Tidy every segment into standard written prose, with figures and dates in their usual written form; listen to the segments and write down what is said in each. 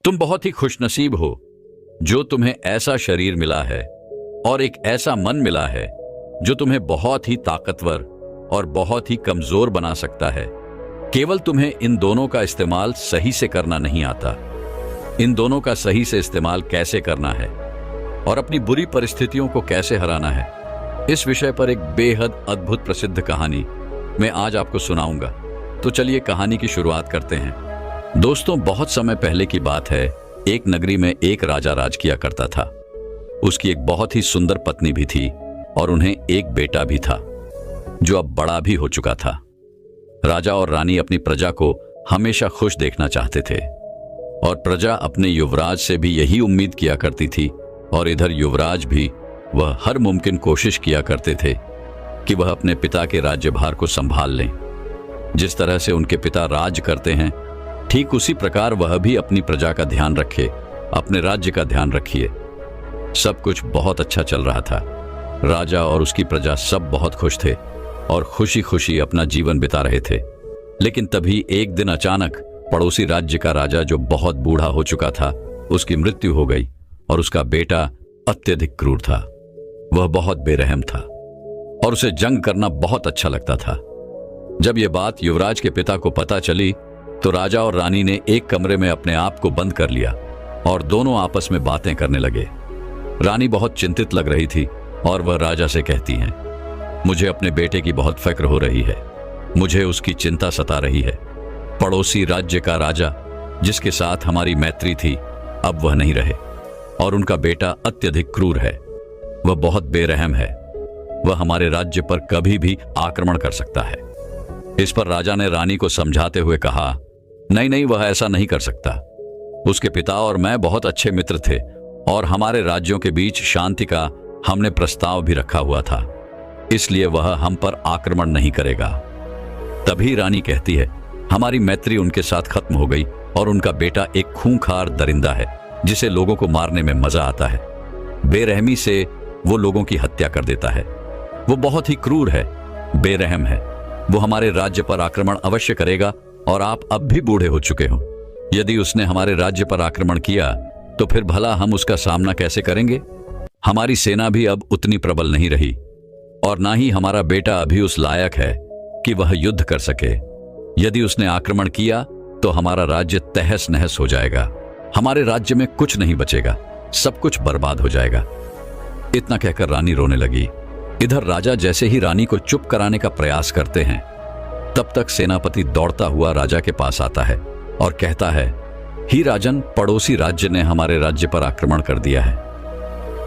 तुम बहुत ही खुशनसीब हो जो तुम्हें ऐसा शरीर मिला है और एक ऐसा मन मिला है जो तुम्हें बहुत ही ताकतवर और बहुत ही कमजोर बना सकता है। केवल तुम्हें इन दोनों का इस्तेमाल सही से करना नहीं आता। इन दोनों का सही से इस्तेमाल कैसे करना है और अपनी बुरी परिस्थितियों को कैसे हराना है, इस विषय पर एक बेहद अद्भुत प्रसिद्ध कहानी मैं आज आपको सुनाऊंगा। तो चलिए कहानी की शुरुआत करते हैं। दोस्तों, बहुत समय पहले की बात है। एक नगरी में एक राजा राज किया करता था। उसकी एक बहुत ही सुंदर पत्नी भी थी और उन्हें एक बेटा भी था जो अब बड़ा भी हो चुका था। राजा और रानी अपनी प्रजा को हमेशा खुश देखना चाहते थे और प्रजा अपने युवराज से भी यही उम्मीद किया करती थी। और इधर युवराज भी वह हर मुमकिन कोशिश किया करते थे कि वह अपने पिता के राज्यभार को संभाल लें। जिस तरह से उनके पिता राज करते हैं, ठीक उसी प्रकार वह भी अपनी प्रजा का ध्यान रखे, अपने राज्य का ध्यान रखिए। सब कुछ बहुत अच्छा चल रहा था। राजा और उसकी प्रजा सब बहुत खुश थे और खुशी खुशी अपना जीवन बिता रहे थे। लेकिन तभी एक दिन अचानक पड़ोसी राज्य का राजा, जो बहुत बूढ़ा हो चुका था, उसकी मृत्यु हो गई और उसका बेटा अत्यधिक क्रूर था। वह बहुत बेरहम था और उसे जंग करना बहुत अच्छा लगता था। जब यह बात युवराज के पिता को पता चली तो राजा और रानी ने एक कमरे में अपने आप को बंद कर लिया और दोनों आपस में बातें करने लगे। रानी बहुत चिंतित लग रही थी और वह राजा से कहती हैं, मुझे अपने बेटे की बहुत फिक्र हो रही है। मुझे उसकी चिंता सता रही है। पड़ोसी राज्य का राजा, जिसके साथ हमारी मैत्री थी, अब वह नहीं रहे और उनका बेटा अत्यधिक क्रूर है। वह बहुत बेरहम है। वह हमारे राज्य पर कभी भी आक्रमण कर सकता है। इस पर राजा ने रानी को समझाते हुए कहा, नहीं नहीं, वह ऐसा नहीं कर सकता। उसके पिता और मैं बहुत अच्छे मित्र थे और हमारे राज्यों के बीच शांति का हमने प्रस्ताव भी रखा हुआ था, इसलिए वह हम पर आक्रमण नहीं करेगा। तभी रानी कहती है, हमारी मैत्री उनके साथ खत्म हो गई और उनका बेटा एक खूंखार दरिंदा है जिसे लोगों को मारने में मजा आता है। बेरहमी से वो लोगों की हत्या कर देता है। वो बहुत ही क्रूर है, बेरहम है। वो हमारे राज्य पर आक्रमण अवश्य करेगा और आप अब भी बूढ़े हो चुके हो। यदि उसने हमारे राज्य पर आक्रमण किया तो फिर भला हम उसका सामना कैसे करेंगे? हमारी सेना भी अब उतनी प्रबल नहीं रही और ना ही हमारा बेटा अभी उस लायक है कि वह युद्ध कर सके। यदि उसने आक्रमण किया तो हमारा राज्य तहस नहस हो जाएगा। हमारे राज्य में कुछ नहीं बचेगा, सब कुछ बर्बाद हो जाएगा। इतना कहकर रानी रोने लगी। इधर राजा जैसे ही रानी को चुप कराने का प्रयास करते हैं, तब तक सेनापति दौड़ता हुआ राजा के पास आता है और कहता है, ही राजन, पड़ोसी राज्य ने हमारे राज्य पर आक्रमण कर दिया है।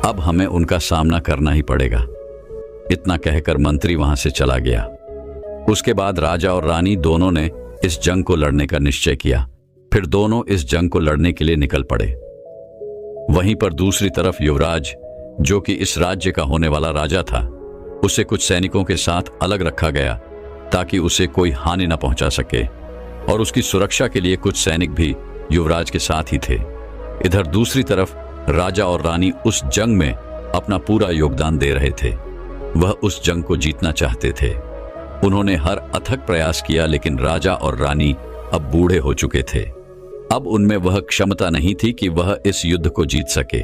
अब हमें उनका सामना करना ही पड़ेगा। इतना कहकर मंत्री वहां से चला गया। उसके बाद राजा और रानी दोनों ने इस जंग को लड़ने का निश्चय किया। फिर दोनों इस जंग को लड़ने के लिए निकल पड़े। वहीं पर दूसरी तरफ युवराज, जो कि इस राज्य का होने वाला राजा था, उसे कुछ सैनिकों के साथ अलग रखा गया ताकि उसे कोई हानि न पहुंचा सके और उसकी सुरक्षा के लिए कुछ सैनिक भी युवराज के साथ ही थे। इधर दूसरी तरफ राजा और रानी उस जंग में अपना पूरा योगदान दे रहे थे। वह उस जंग को जीतना चाहते थे। उन्होंने हर अथक प्रयास किया, लेकिन राजा और रानी अब बूढ़े हो चुके थे। अब उनमें वह क्षमता नहीं थी कि वह इस युद्ध को जीत सके,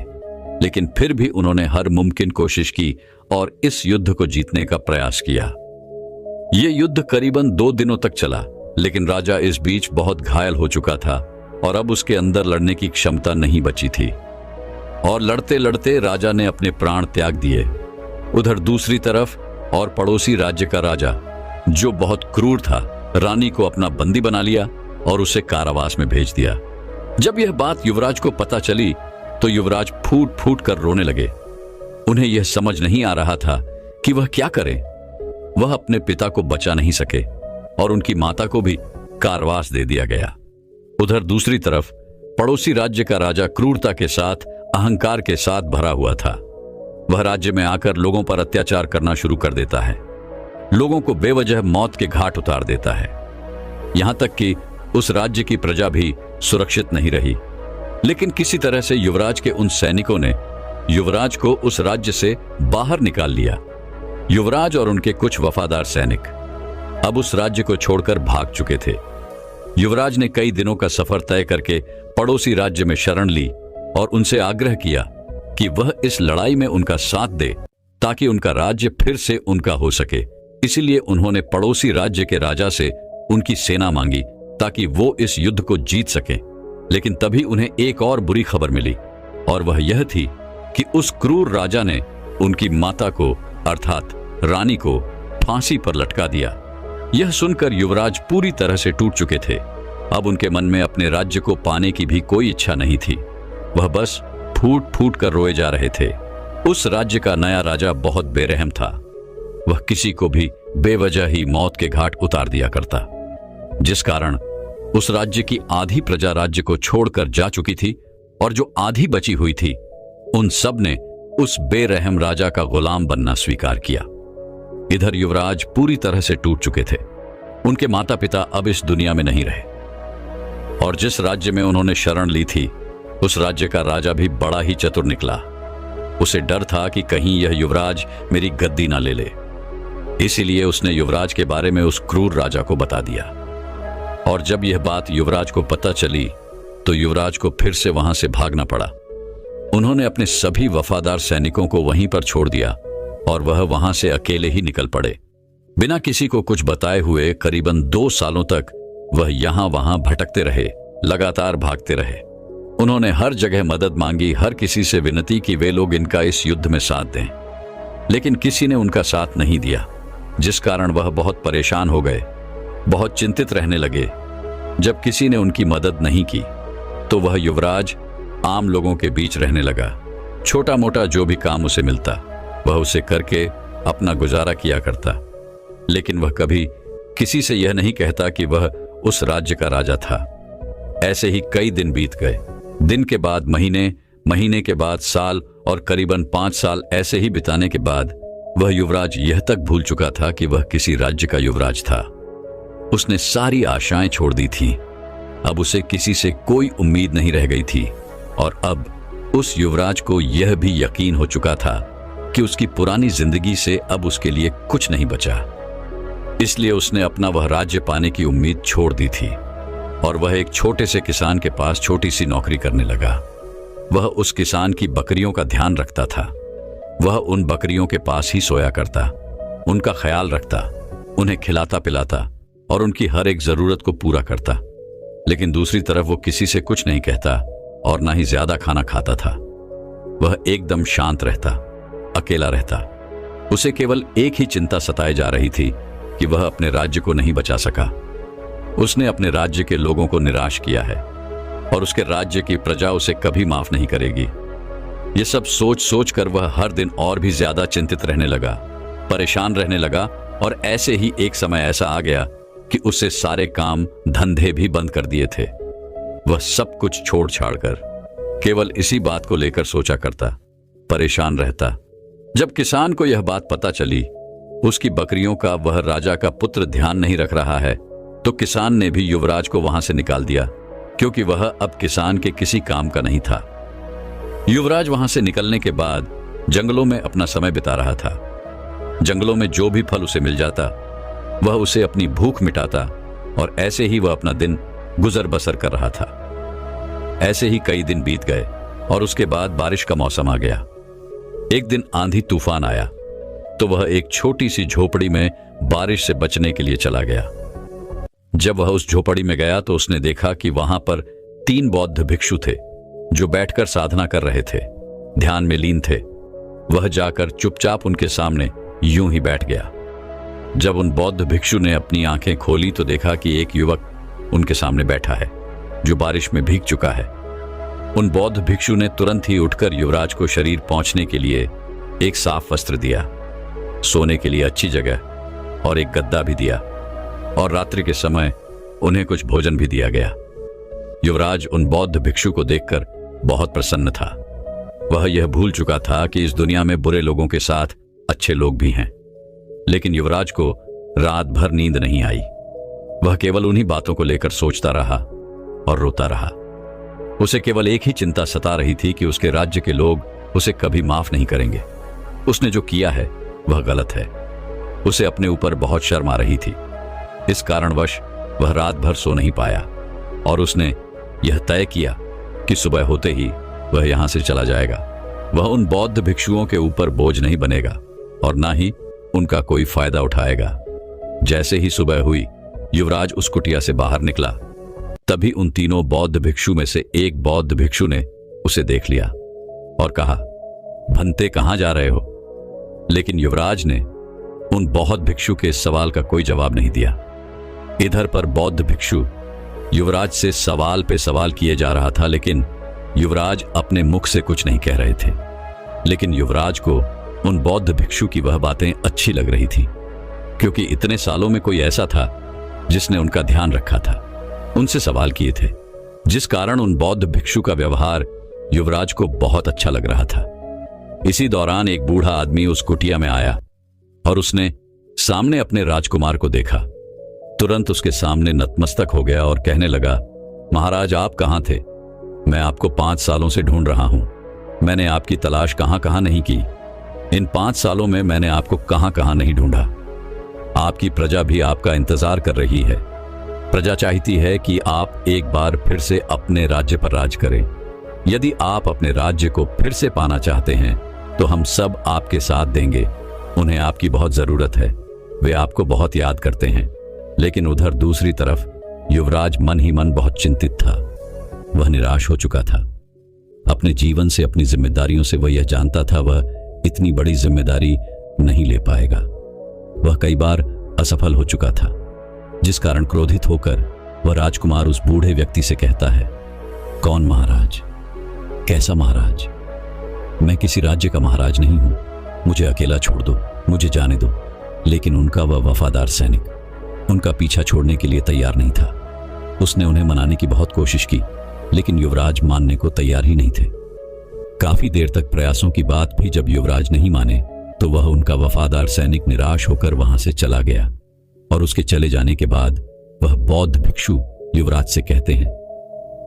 लेकिन फिर भी उन्होंने हर मुमकिन कोशिश की और इस युद्ध को जीतने का प्रयास किया। यह युद्ध करीबन 2 दिनों तक चला, लेकिन राजा इस बीच बहुत घायल हो चुका था और अब उसके अंदर लड़ने की क्षमता नहीं बची थी और लड़ते लड़ते राजा ने अपने प्राण त्याग दिए। उधर दूसरी तरफ और पड़ोसी राज्य का राजा, जो बहुत क्रूर था, रानी को अपना बंदी बना लिया और उसे कारावास में भेज दिया। जब यह बात युवराज को पता चली तो युवराज फूट फूट कर रोने लगे। उन्हें यह समझ नहीं आ रहा था कि वह क्या करें। वह अपने पिता को बचा नहीं सके और उनकी माता को भी कारावास दे दिया गया। उधर दूसरी तरफ पड़ोसी राज्य का राजा क्रूरता के साथ, अहंकार के साथ भरा हुआ था। वह राज्य में आकर लोगों पर अत्याचार करना शुरू कर देता है, लोगों को बेवजह मौत के घाट उतार देता है। यहां तक कि उस राज्य की प्रजा भी सुरक्षित नहीं रही। लेकिन किसी तरह से युवराज के उन सैनिकों ने युवराज को उस राज्य से बाहर निकाल लिया। युवराज और उनके कुछ वफादार सैनिक अब उस राज्य को छोड़कर भाग चुके थे। युवराज ने कई दिनों का सफर तय करके पड़ोसी राज्य में शरण ली और उनसे आग्रह किया कि वह इस लड़ाई में उनका साथ दे ताकि उनका राज्य फिर से उनका हो सके। इसीलिए उन्होंने पड़ोसी राज्य के राजा से उनकी सेना मांगी ताकि वो इस युद्ध को जीत सके। लेकिन तभी उन्हें एक और बुरी खबर मिली, और वह यह थी कि उस क्रूर राजा ने उनकी माता को अर्थात रानी को फांसी पर लटका दिया। यह सुनकर युवराज पूरी तरह से टूट चुके थे। अब उनके मन में अपने राज्य को पाने की भी कोई इच्छा नहीं थी। वह बस फूट फूट कर रोए जा रहे थे। उस राज्य का नया राजा बहुत बेरहम था। वह किसी को भी बेवजह ही मौत के घाट उतार दिया करता, जिस कारण उस राज्य की आधी प्रजा राज्य को छोड़कर जा चुकी थी, और जो आधी बची हुई थी उन सब ने उस बेरहम राजा का गुलाम बनना स्वीकार किया। इधर युवराज पूरी तरह से टूट चुके थे। उनके माता पिता अब इस दुनिया में नहीं रहे, और जिस राज्य में उन्होंने शरण ली थी उस राज्य का राजा भी बड़ा ही चतुर निकला। उसे डर था कि कहीं यह युवराज मेरी गद्दी ना ले ले, इसीलिए उसने युवराज के बारे में उस क्रूर राजा को बता दिया। और जब यह बात युवराज को पता चली तो युवराज को फिर से वहां से भागना पड़ा। उन्होंने अपने सभी वफादार सैनिकों को वहीं पर छोड़ दिया और वह वहां से अकेले ही निकल पड़े। बिना किसी को कुछ बताए हुए करीबन 2 सालों तक वह यहां वहां भटकते रहे, लगातार भागते रहे। उन्होंने हर जगह मदद मांगी, हर किसी से विनती की वे लोग इनका इस युद्ध में साथ दें, लेकिन किसी ने उनका साथ नहीं दिया, जिस कारण वह बहुत परेशान हो गए, बहुत चिंतित रहने लगे। जब किसी ने उनकी मदद नहीं की तो वह युवराज आम लोगों के बीच रहने लगा। छोटा मोटा जो भी काम उसे मिलता वह उसे करके अपना गुजारा किया करता, लेकिन वह कभी किसी से यह नहीं कहता कि वह उस राज्य का राजा था। ऐसे ही कई दिन बीत गए। दिन के बाद महीने, महीने के बाद साल, और करीबन 5 साल ऐसे ही बिताने के बाद वह युवराज यह तक भूल चुका था कि वह किसी राज्य का युवराज था। उसने सारी आशाएं छोड़ दी थी। अब उसे किसी से कोई उम्मीद नहीं रह गई थी, और अब उस युवराज को यह भी यकीन हो चुका था कि उसकी पुरानी जिंदगी से अब उसके लिए कुछ नहीं बचा। इसलिए उसने अपना वह राज्य पाने की उम्मीद छोड़ दी थी, और वह एक छोटे से किसान के पास छोटी सी नौकरी करने लगा। वह उस किसान की बकरियों का ध्यान रखता था। वह उन बकरियों के पास ही सोया करता, उनका ख्याल रखता, उन्हें खिलाता पिलाता और उनकी हर एक जरूरत को पूरा करता। लेकिन दूसरी तरफ वो किसी से कुछ नहीं कहता और ना ही ज्यादा खाना खाता था। वह एकदम शांत रहता, अकेला रहता। उसे केवल एक ही चिंता सताए जा रही थी कि वह अपने राज्य को नहीं बचा सका। उसने अपने राज्य के लोगों को निराश किया है, और उसके राज्य की प्रजा उसे कभी माफ नहीं करेगी। ये सब सोच सोच कर वह हर दिन और भी ज्यादा चिंतित रहने लगा, परेशान रहने लगा। और ऐसे ही एक समय ऐसा आ गया कि उससे सारे काम धंधे भी बंद कर दिए थे। वह सब कुछ छोड़ छाड़ कर केवल इसी बात को लेकर सोचा करता, परेशान रहता। जब किसान को यह बात पता चली उसकी बकरियों का वह राजा का पुत्र ध्यान नहीं रख रहा है, तो किसान ने भी युवराज को वहां से निकाल दिया, क्योंकि वह अब किसान के किसी काम का नहीं था। युवराज वहां से निकलने के बाद जंगलों में अपना समय बिता रहा था। जंगलों में जो भी फल उसे मिल जाता वह उसे अपनी भूख मिटाता, और ऐसे ही वह अपना दिन गुजर बसर कर रहा था। ऐसे ही कई दिन बीत गए, और उसके बाद बारिश का मौसम आ गया। एक दिन आंधी तूफान आया, तो वह एक छोटी सी झोपड़ी में बारिश से बचने के लिए चला गया। जब वह उस झोपड़ी में गया तो उसने देखा कि वहां पर 3 बौद्ध भिक्षु थे जो बैठकर साधना कर रहे थे, ध्यान में लीन थे। वह जाकर चुपचाप उनके सामने यूं ही बैठ गया। जब उन बौद्ध भिक्षु ने अपनी आंखें खोली तो देखा कि एक युवक उनके सामने बैठा है जो बारिश में भीग चुका है। उन बौद्ध भिक्षु ने तुरंत ही उठकर युवराज को शरीर पहुंचने के लिए एक साफ वस्त्र दिया, सोने के लिए अच्छी जगह और एक गद्दा भी दिया, और रात्रि के समय उन्हें कुछ भोजन भी दिया गया। युवराज उन बौद्ध भिक्षु को देखकर बहुत प्रसन्न था। वह यह भूल चुका था कि इस दुनिया में बुरे लोगों के साथ अच्छे लोग भी हैं। लेकिन युवराज को रात भर नींद नहीं आई। वह केवल उन्हीं बातों को लेकर सोचता रहा और रोता रहा। उसे केवल एक ही चिंता सता रही थी कि उसके राज्य के लोग उसे कभी माफ नहीं करेंगे। उसने जो किया है वह गलत है। उसे अपने ऊपर बहुत शर्म आ रही थी। इस कारणवश वह रात भर सो नहीं पाया, और उसने यह तय किया कि सुबह होते ही वह यहां से चला जाएगा। वह उन बौद्ध भिक्षुओं के ऊपर बोझ नहीं बनेगा और ना ही उनका कोई फायदा उठाएगा। जैसे ही सुबह हुई, युवराज उस कुटिया से बाहर निकला। तभी उन तीनों बौद्ध भिक्षु में से एक बौद्ध भिक्षु ने उसे देख लिया और कहा, भंते कहां जा रहे हो? लेकिन युवराज ने उन बौद्ध भिक्षु के इस सवाल का कोई जवाब नहीं दिया। इधर पर बौद्ध भिक्षु युवराज से सवाल पे सवाल किए जा रहा था, लेकिन युवराज अपने मुख से कुछ नहीं कह रहे थे। लेकिन युवराज को उन बौद्ध भिक्षु की वह बातें अच्छी लग रही थी, क्योंकि इतने सालों में कोई ऐसा था जिसने उनका ध्यान रखा था, उनसे सवाल किए थे, जिस कारण उन बौद्ध भिक्षु का व्यवहार युवराज को बहुत अच्छा लग रहा था। इसी दौरान एक बूढ़ा आदमी उस कुटिया में आया और उसने सामने अपने राजकुमार को देखा। तुरंत उसके सामने नतमस्तक हो गया और कहने लगा, महाराज आप कहां थे? मैं आपको 5 सालों से ढूंढ रहा हूं। मैंने आपकी तलाश कहां कहां नहीं की। इन 5 सालों में मैंने आपको कहां कहां नहीं ढूंढा। आपकी प्रजा भी आपका इंतजार कर रही है। प्रजा चाहती है कि आप एक बार फिर से अपने राज्य पर राज करें। यदि आप अपने राज्य को फिर से पाना चाहते हैं तो हम सब आपके साथ देंगे। उन्हें आपकी बहुत जरूरत है, वे आपको बहुत याद करते हैं। लेकिन उधर दूसरी तरफ युवराज मन ही मन बहुत चिंतित था। वह निराश हो चुका था अपने जीवन से, अपनी जिम्मेदारियों से। वह यह जानता था वह इतनी बड़ी जिम्मेदारी नहीं ले पाएगा। वह कई बार असफल हो चुका था, जिस कारण क्रोधित होकर वह राजकुमार उस बूढ़े व्यक्ति से कहता है, कौन महाराज? कैसा महाराज? मैं किसी राज्य का महाराज नहीं हूं। मुझे अकेला छोड़ दो, मुझे जाने दो। लेकिन उनका वह वफादार सैनिक उनका पीछा छोड़ने के लिए तैयार नहीं था। उसने उन्हें मनाने की बहुत कोशिश की, लेकिन युवराज मानने को तैयार ही नहीं थे। काफी देर तक प्रयासों की बात भी जब युवराज नहीं माने तो वह उनका वफादार सैनिक निराश होकर वहां से चला गया। और उसके चले जाने के बाद वह बौद्ध भिक्षु युवराज से कहते हैं,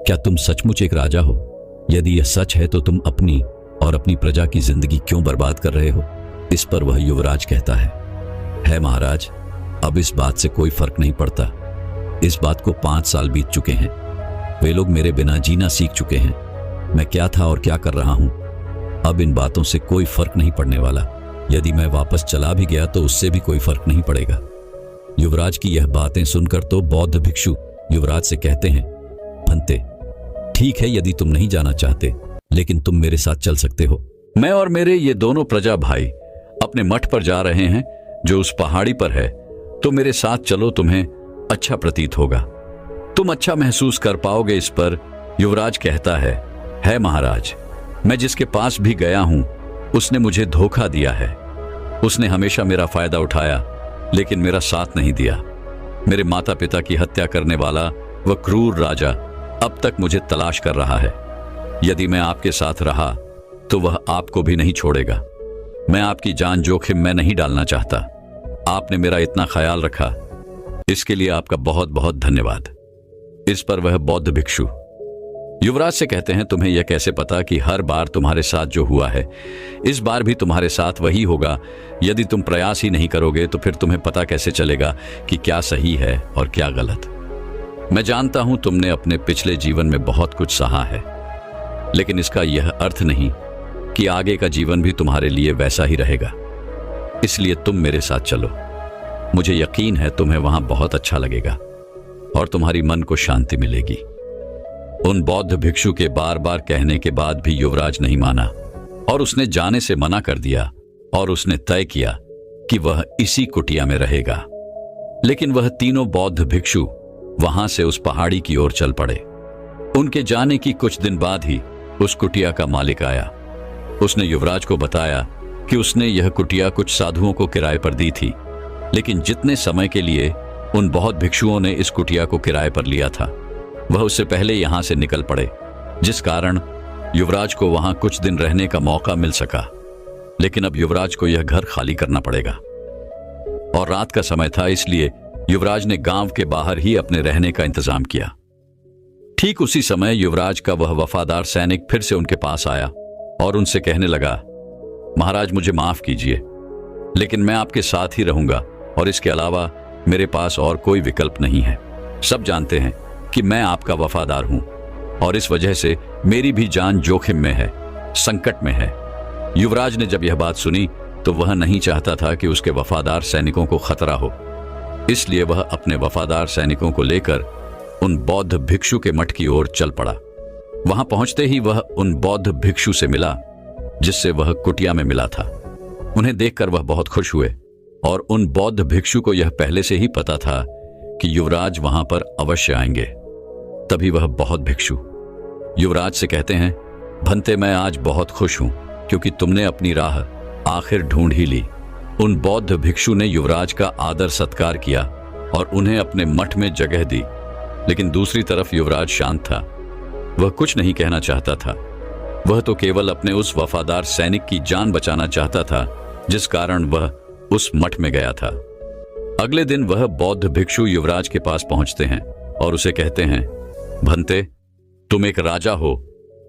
क्या तुम सचमुच एक राजा हो? यदि यह सच है तो तुम अपनी और अपनी प्रजा की जिंदगी क्यों बर्बाद कर रहे हो? इस पर वह युवराज कहता है महाराज, अब इस बात से कोई फर्क नहीं पड़ता। इस बात को 5 साल बीत चुके हैं। वे लोग मेरे बिना जीना सीख चुके हैं। मैं क्या था और क्या कर रहा हूं, अब इन बातों से कोई फर्क नहीं पड़ने वाला। यदि मैं वापस चला भी गया तो उससे भी कोई फर्क नहीं पड़ेगा। युवराज की यह बातें सुनकर तो बौद्ध भिक्षु युवराज से कहते हैं, भंते ठीक है, यदि तुम नहीं जाना चाहते, लेकिन तुम मेरे साथ चल सकते हो। मैं और मेरे ये दोनों प्रजा भाई अपने मठ पर जा रहे हैं जो उस पहाड़ी पर है। तो मेरे साथ चलो, तुम्हें अच्छा प्रतीत होगा, तुम अच्छा महसूस कर पाओगे। इस पर युवराज कहता है महाराज, मैं जिसके पास भी गया हूं उसने मुझे धोखा दिया है। उसने हमेशा मेरा फायदा उठाया, लेकिन मेरा साथ नहीं दिया। मेरे माता पिता की हत्या करने वाला वह क्रूर राजा अब तक मुझे तलाश कर रहा है। यदि मैं आपके साथ रहा तो वह आपको भी नहीं छोड़ेगा। मैं आपकी जान जोखिम में नहीं डालना चाहता। आपने मेरा इतना ख्याल रखा, इसके लिए आपका बहुत बहुत धन्यवाद। इस पर वह बौद्ध भिक्षु युवराज से कहते हैं, तुम्हें यह कैसे पता कि हर बार तुम्हारे साथ जो हुआ है इस बार भी तुम्हारे साथ वही होगा? यदि तुम प्रयास ही नहीं करोगे तो फिर तुम्हें पता कैसे चलेगा कि क्या सही है और क्या गलत? मैं जानता हूं तुमने अपने पिछले जीवन में बहुत कुछ सहा है, लेकिन इसका यह अर्थ नहीं कि आगे का जीवन भी तुम्हारे लिए वैसा ही रहेगा। इसलिए तुम मेरे साथ चलो। मुझे यकीन है तुम्हें वहां बहुत अच्छा लगेगा और तुम्हारी मन को शांति मिलेगी। उन बौद्ध भिक्षु के बार बार कहने के बाद भी युवराज नहीं माना और उसने जाने से मना कर दिया और उसने तय किया कि वह इसी कुटिया में रहेगा। लेकिन वह तीनों बौद्ध भिक्षु वहां से उस पहाड़ी की ओर चल पड़े। उनके जाने की कुछ दिन बाद ही उस कुटिया का मालिक आया। उसने युवराज को बताया कि उसने यह कुटिया कुछ साधुओं को किराए पर दी थी, लेकिन जितने समय के लिए उन बौद्ध भिक्षुओं ने इस कुटिया को किराए पर लिया था वह उससे पहले यहां से निकल पड़े, जिस कारण युवराज को वहां कुछ दिन रहने का मौका मिल सका। लेकिन अब युवराज को यह घर खाली करना पड़ेगा और रात का समय था, इसलिए युवराज ने गांव के बाहर ही अपने रहने का इंतजाम किया। ठीक उसी समय युवराज का वह वफादार सैनिक फिर से उनके पास आया और उनसे कहने लगा, महाराज मुझे माफ कीजिए, लेकिन मैं आपके साथ ही रहूंगा और इसके अलावा मेरे पास और कोई विकल्प नहीं है। सब जानते हैं कि मैं आपका वफादार हूं। और इस वजह से मेरी भी जान जोखिम में है, संकट में है। युवराज ने जब यह बात सुनी तो वह नहीं चाहता था कि उसके वफादार सैनिकों को खतरा हो, इसलिए वह अपने वफादार सैनिकों को लेकर उन बौद्ध भिक्षु के मठ की ओर चल पड़ा। वहां पहुंचते ही वह उन बौद्ध भिक्षु से मिला जिससे वह कुटिया में मिला था। उन्हें देखकर वह बहुत खुश हुए और उन बौद्ध भिक्षु को यह पहले से ही पता था कि युवराज वहां पर अवश्य आएंगे। तभी वह बौद्ध भिक्षु युवराज से कहते हैं, भंते मैं आज बहुत खुश हूं क्योंकि तुमने अपनी राह आखिर ढूंढ ही ली। उन बौद्ध भिक्षु ने युवराज का आदर सत्कार किया और उन्हें अपने मठ में जगह दी, लेकिन दूसरी तरफ युवराज शांत था। वह कुछ नहीं कहना चाहता था। वह तो केवल अपने उस वफादार सैनिक की जान बचाना चाहता था जिस कारण वह उस मठ में गया था। अगले दिन वह बौद्ध भिक्षु युवराज के पास पहुंचते हैं और उसे कहते हैं, भंते तुम एक राजा हो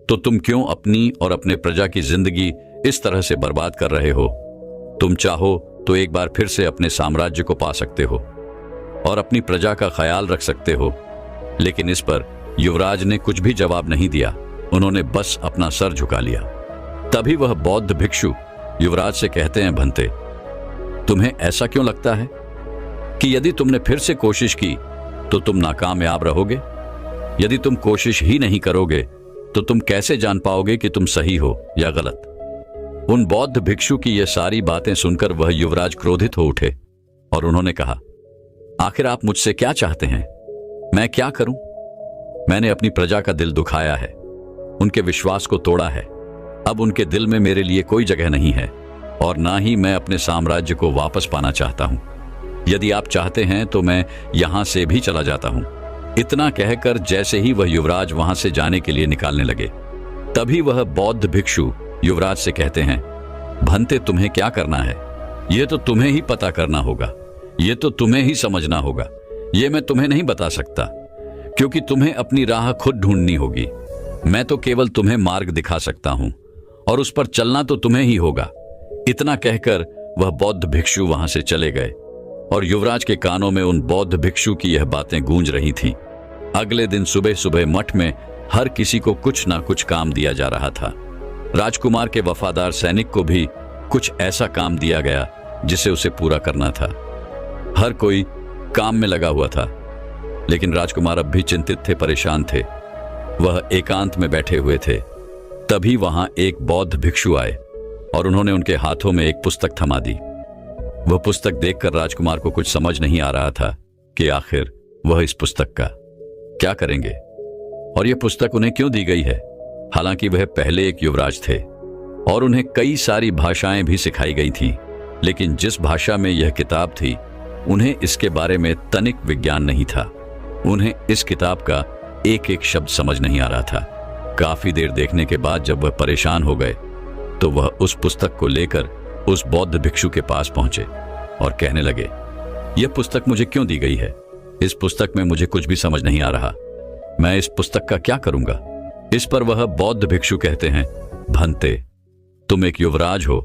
तो तुम क्यों अपनी और अपने प्रजा की जिंदगी इस तरह से बर्बाद कर रहे हो? तुम चाहो तो एक बार फिर से अपने साम्राज्य को पा सकते हो और अपनी प्रजा का ख्याल रख सकते हो। लेकिन इस पर युवराज ने कुछ भी जवाब नहीं दिया। उन्होंने बस अपना सर झुका लिया। तभी वह बौद्ध भिक्षु युवराज से कहते हैं, भंते तुम्हें ऐसा क्यों लगता है कि यदि तुमने फिर से कोशिश की तो तुम नाकामयाब रहोगे? यदि तुम कोशिश ही नहीं करोगे तो तुम कैसे जान पाओगे कि तुम सही हो या गलत? उन बौद्ध भिक्षु की ये सारी बातें सुनकर वह युवराज क्रोधित हो उठे और उन्होंने कहा, आखिर आप मुझसे क्या चाहते हैं? मैं क्या करूं? मैंने अपनी प्रजा का दिल दुखाया है, उनके विश्वास को तोड़ा है। अब उनके दिल में मेरे लिए कोई जगह नहीं है और ना ही मैं अपने साम्राज्य को वापस पाना चाहता हूं। यदि आप चाहते हैं तो मैं यहां से भी चला जाता हूं। इतना कहकर जैसे ही वह युवराज वहां से जाने के लिए निकालने लगे, तभी वह बौद्ध भिक्षु युवराज से कहते हैं, भंते तुम्हें क्या करना है यह तो तुम्हें ही पता करना होगा, यह तो तुम्हें ही समझना होगा। यह मैं तुम्हें नहीं बता सकता क्योंकि तुम्हें अपनी राह खुद ढूंढनी होगी। मैं तो केवल तुम्हें मार्ग दिखा सकता हूं और उस पर चलना तो तुम्हें ही होगा। इतना कहकर वह बौद्ध भिक्षु वहां से चले गए और युवराज के कानों में उन बौद्ध भिक्षु की यह बातें गूंज रही थीं। अगले दिन सुबह सुबह मठ में हर किसी को कुछ ना कुछ काम दिया जा रहा था। राजकुमार के वफादार सैनिक को भी कुछ ऐसा काम दिया गया जिसे उसे पूरा करना था। हर कोई काम में लगा हुआ था, लेकिन राजकुमार अब भी चिंतित थे, परेशान थे। वह एकांत में बैठे हुए थे। तभी वहां एक बौद्ध भिक्षु आए और उन्होंने उनके हाथों में एक पुस्तक थमा दी। वह पुस्तक देखकर राजकुमार को कुछ समझ नहीं आ रहा था कि आखिर वह इस पुस्तक का क्या करेंगे और यह पुस्तक उन्हें क्यों दी गई है। हालांकि वह पहले एक युवराज थे और उन्हें कई सारी भाषाएं भी सिखाई गई थीं, लेकिन जिस भाषा में यह किताब थी उन्हें इसके बारे में तनिक विज्ञान नहीं था। उन्हें इस किताब का एक एक शब्द समझ नहीं आ रहा था। काफी देर देखने के बाद जब वह परेशान हो गए तो वह उस पुस्तक को लेकर उस बौद्ध भिक्षु के पास पहुंचे और कहने लगे, यह पुस्तक मुझे क्यों दी गई है? इस पुस्तक में मुझे कुछ भी समझ नहीं आ रहा। मैं इस पुस्तक का क्या करूंगा? इस पर वह बौद्ध भिक्षु कहते हैं, भंते तुम एक युवराज हो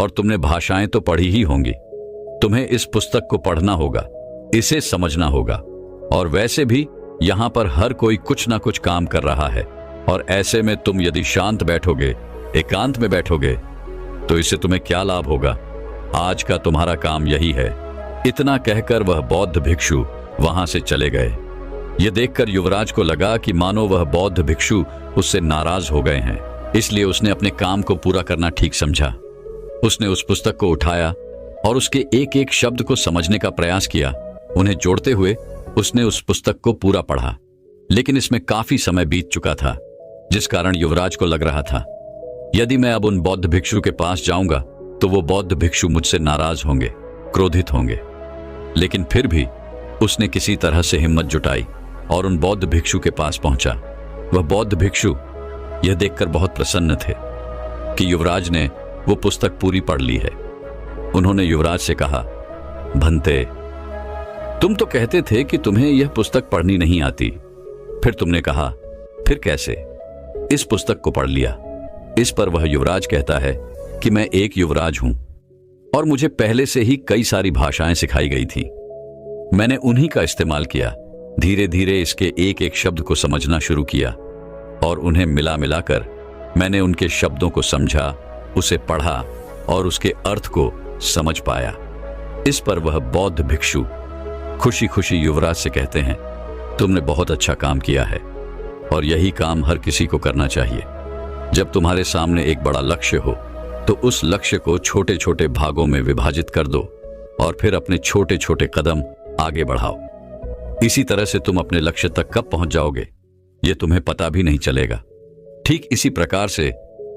और तुमने भाषाएं तो पढ़ी ही होंगी। तुम्हें इस पुस्तक को पढ़ना होगा, इसे समझना होगा। और वैसे भी यहां पर हर कोई कुछ ना कुछ काम कर रहा है और ऐसे में तुम यदि शांत बैठोगे, एकांत में बैठोगे तो इससे तुम्हें क्या लाभ होगा? आज का तुम्हारा काम यही है। इतना कहकर वह बौद्ध भिक्षु वहां से चले गए। यह देखकर युवराज को लगा कि मानो वह बौद्ध भिक्षु उससे नाराज हो गए हैं, इसलिए उसने अपने काम को पूरा करना ठीक समझा। उसने उस पुस्तक को उठाया और उसके एक एक शब्द को समझने का प्रयास किया। उन्हें जोड़ते हुए उसने उस पुस्तक को पूरा पढ़ा, लेकिन इसमें काफी समय बीत चुका था, जिस कारण युवराज को लग रहा था यदि मैं अब उन बौद्ध भिक्षु के पास जाऊंगा तो वो बौद्ध भिक्षु मुझसे नाराज होंगे, क्रोधित होंगे। लेकिन फिर भी उसने किसी तरह से हिम्मत जुटाई और उन बौद्ध भिक्षु के पास पहुंचा। वह बौद्ध भिक्षु यह देखकर बहुत प्रसन्न थे कि युवराज ने वो पुस्तक पूरी पढ़ ली है। उन्होंने युवराज से कहा, भंते तुम तो कहते थे कि तुम्हें यह पुस्तक पढ़नी नहीं आती, फिर तुमने कहा फिर कैसे इस पुस्तक को पढ़ लिया। इस पर वह युवराज कहता है कि मैं एक युवराज हूं और मुझे पहले से ही कई सारी भाषाएं सिखाई गई थी। मैंने उन्हीं का इस्तेमाल किया। धीरे धीरे इसके एक एक शब्द को समझना शुरू किया। और उन्हें मिला मिलाकर मैंने उनके शब्दों को समझा, उसे पढ़ा और उसके अर्थ को समझ पाया। इस पर वह बौद्ध भिक्षु खुशी खुशी युवराज से कहते हैं, तुमने बहुत अच्छा काम किया है और यही काम हर किसी को करना चाहिए। जब तुम्हारे सामने एक बड़ा लक्ष्य हो तो उस लक्ष्य को छोटे छोटे भागों में विभाजित कर दो और फिर अपने छोटे छोटे कदम आगे बढ़ाओ। इसी तरह से तुम अपने लक्ष्य तक कब पहुंच जाओगे यह तुम्हें पता भी नहीं चलेगा। ठीक इसी प्रकार से